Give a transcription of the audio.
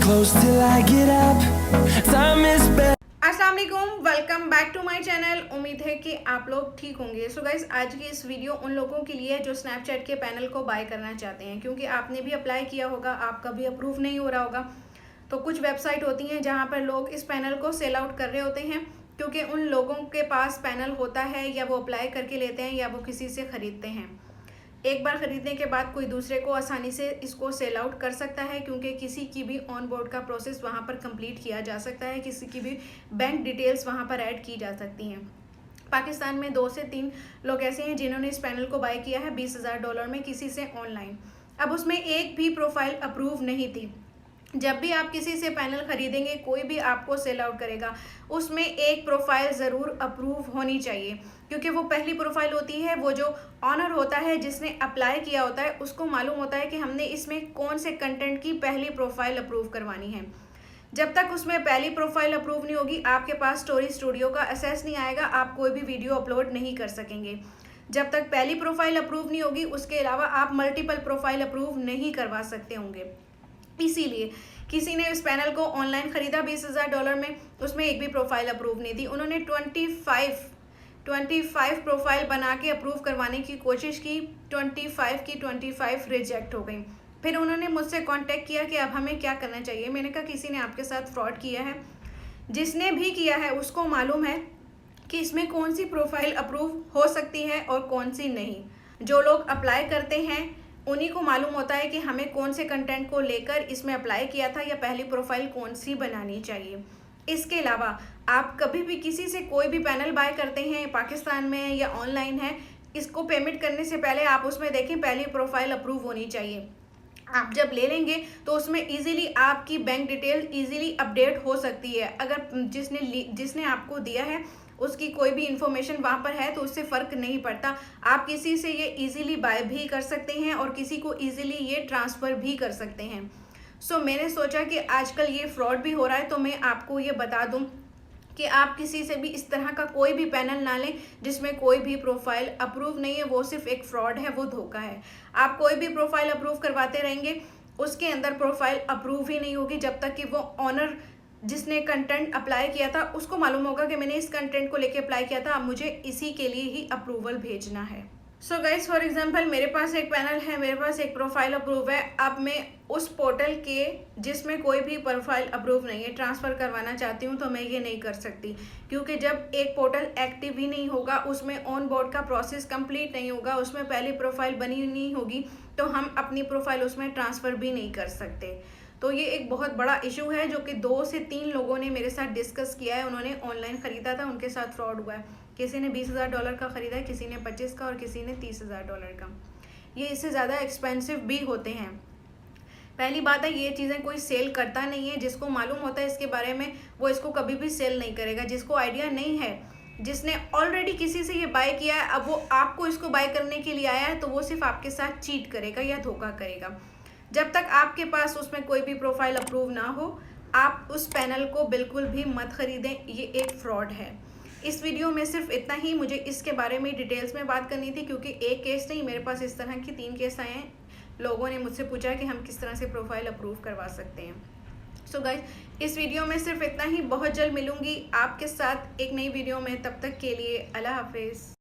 close till I get up. Time is better. अस्सलाम वालेकुम, welcome back to my channel. उम्मीद है कि आप लोग ठीक होंगे। सो गाइस, आज की इस वीडियो उन लोगों के लिए है जो स्नैपचैट के पैनल को बाय करना चाहते हैं, क्योंकि आपने भी अप्लाई किया होगा, आपका भी अप्रूव नहीं हो रहा होगा। तो कुछ वेबसाइट होती हैं जहां पर लोग इस पैनल को सेल आउट कर रहे होते हैं, क्योंकि उन लोगों के पास पैनल होता है या वो अप्लाई करके लेते हैं या वो किसी से ख़रीदते हैं। एक बार ख़रीदने के बाद कोई दूसरे को आसानी से इसको सेल आउट कर सकता है, क्योंकि किसी की भी ऑन बोर्ड का प्रोसेस वहाँ पर कंप्लीट किया जा सकता है, किसी की भी बैंक डिटेल्स वहाँ पर ऐड की जा सकती हैं। पाकिस्तान में 2 से 3 लोग ऐसे हैं जिन्होंने इस पैनल को बाय किया है $20,000 में किसी से ऑनलाइन। अब उसमें एक भी प्रोफाइल अप्रूव नहीं थी। जब भी आप किसी से पैनल खरीदेंगे, कोई भी आपको सेल आउट करेगा, उसमें एक प्रोफाइल ज़रूर अप्रूव होनी चाहिए, क्योंकि वो पहली प्रोफाइल होती है। वो जो ऑनर होता है, जिसने अप्लाई किया होता है, उसको मालूम होता है कि हमने इसमें कौन से कंटेंट की पहली प्रोफाइल अप्रूव करवानी है। जब तक उसमें पहली प्रोफाइल अप्रूव नहीं होगी, आपके पास स्टोरी स्टूडियो का एक्सेस नहीं आएगा, आप कोई भी वीडियो अपलोड नहीं कर सकेंगे। जब तक पहली प्रोफाइल अप्रूव नहीं होगी, उसके अलावा आप मल्टीपल प्रोफाइल अप्रूव नहीं करवा सकते होंगे। इसीलिए किसी ने इस पैनल को ऑनलाइन ख़रीदा $20,000 में, उसमें एक भी प्रोफाइल अप्रूव नहीं थी। उन्होंने 25 प्रोफाइल बना के अप्रूव करवाने की कोशिश की, 25 की 25 रिजेक्ट हो गई। फिर उन्होंने मुझसे कांटेक्ट किया कि अब हमें क्या करना चाहिए। मैंने कहा किसी ने आपके साथ फ्रॉड किया है। जिसने भी किया है उसको मालूम है कि इसमें कौन सी प्रोफाइल अप्रूव हो सकती है और कौन सी नहीं। जो लोग अप्लाई करते हैं उन्हीं को मालूम होता है कि हमें कौन से कंटेंट को लेकर इसमें अप्लाई किया था या पहली प्रोफाइल कौन सी बनानी चाहिए। इसके अलावा आप कभी भी किसी से कोई भी पैनल बाय करते हैं, पाकिस्तान में या ऑनलाइन है, इसको पेमेंट करने से पहले आप उसमें देखें पहली प्रोफाइल अप्रूव होनी चाहिए। आप जब ले लेंगे तो उसमें इजीली आपकी बैंक डिटेल इजीली अपडेट हो सकती है। अगर जिसने आपको दिया है उसकी कोई भी इंफॉर्मेशन वहाँ पर है तो उससे फ़र्क नहीं पड़ता। आप किसी से ये इजीली बाय भी कर सकते हैं और किसी को इजीली ये ट्रांसफ़र भी कर सकते हैं। सो मैंने सोचा कि आजकल ये फ्रॉड भी हो रहा है, तो मैं आपको ये बता दूं कि आप किसी से भी इस तरह का कोई भी पैनल ना लें जिसमें कोई भी प्रोफाइल अप्रूव नहीं है। वो सिर्फ एक फ्रॉड है, वो धोखा है। आप कोई भी प्रोफाइल अप्रूव करवाते रहेंगे, उसके अंदर प्रोफाइल अप्रूव ही नहीं होगी जब तक कि वो ऑनर जिसने कंटेंट अप्लाई किया था उसको मालूम होगा कि मैंने इस कंटेंट को लेके अप्लाई किया था, अब मुझे इसी के लिए ही अप्रूवल भेजना है। सो गाइज, फॉर एग्जांपल मेरे पास एक पैनल है, मेरे पास एक प्रोफाइल अप्रूव है। अब मैं उस पोर्टल के जिसमें कोई भी प्रोफाइल अप्रूव नहीं है ट्रांसफ़र करवाना चाहती हूँ, तो मैं ये नहीं कर सकती, क्योंकि जब एक पोर्टल एक्टिव ही नहीं होगा, उसमें ऑन बोर्ड का प्रोसेस कंप्लीट नहीं होगा, उसमें पहली प्रोफाइल बनी नहीं होगी, तो हम अपनी प्रोफाइल उसमें ट्रांसफ़र भी नहीं कर सकते। तो ये एक बहुत बड़ा इशू है जो कि 2 से 3 लोगों ने मेरे साथ डिस्कस किया है। उन्होंने ऑनलाइन ख़रीदा था, उनके साथ फ्रॉड हुआ है। किसी ने $20,000 का ख़रीदा है, किसी ने 25 का और किसी ने $30,000 का। ये इससे ज़्यादा एक्सपेंसिव भी होते हैं। पहली बात है, ये चीज़ें कोई सेल करता नहीं है। जिसको मालूम होता है इसके बारे में वो इसको कभी भी सेल नहीं करेगा। जिसको आइडिया नहीं है, जिसने ऑलरेडी किसी से ये बाय किया है, अब वो आपको इसको बाय करने के लिए आया है, तो वो सिर्फ आपके साथ चीट करेगा या धोखा करेगा। जब तक आपके पास उसमें कोई भी प्रोफाइल अप्रूव ना हो, आप उस पैनल को बिल्कुल भी मत ख़रीदें। ये एक फ्रॉड है। इस वीडियो में सिर्फ इतना ही। मुझे इसके बारे में डिटेल्स में बात करनी थी, क्योंकि एक केस नहीं, मेरे पास इस तरह की 3 केस आए हैं। लोगों ने मुझसे पूछा कि हम किस तरह से प्रोफाइल अप्रूव करवा सकते हैं। सो गाइस, इस वीडियो में सिर्फ इतना ही। बहुत जल्द मिलूंगी आपके साथ एक नई वीडियो में। तब तक के लिए अल्लाह हाफिज़।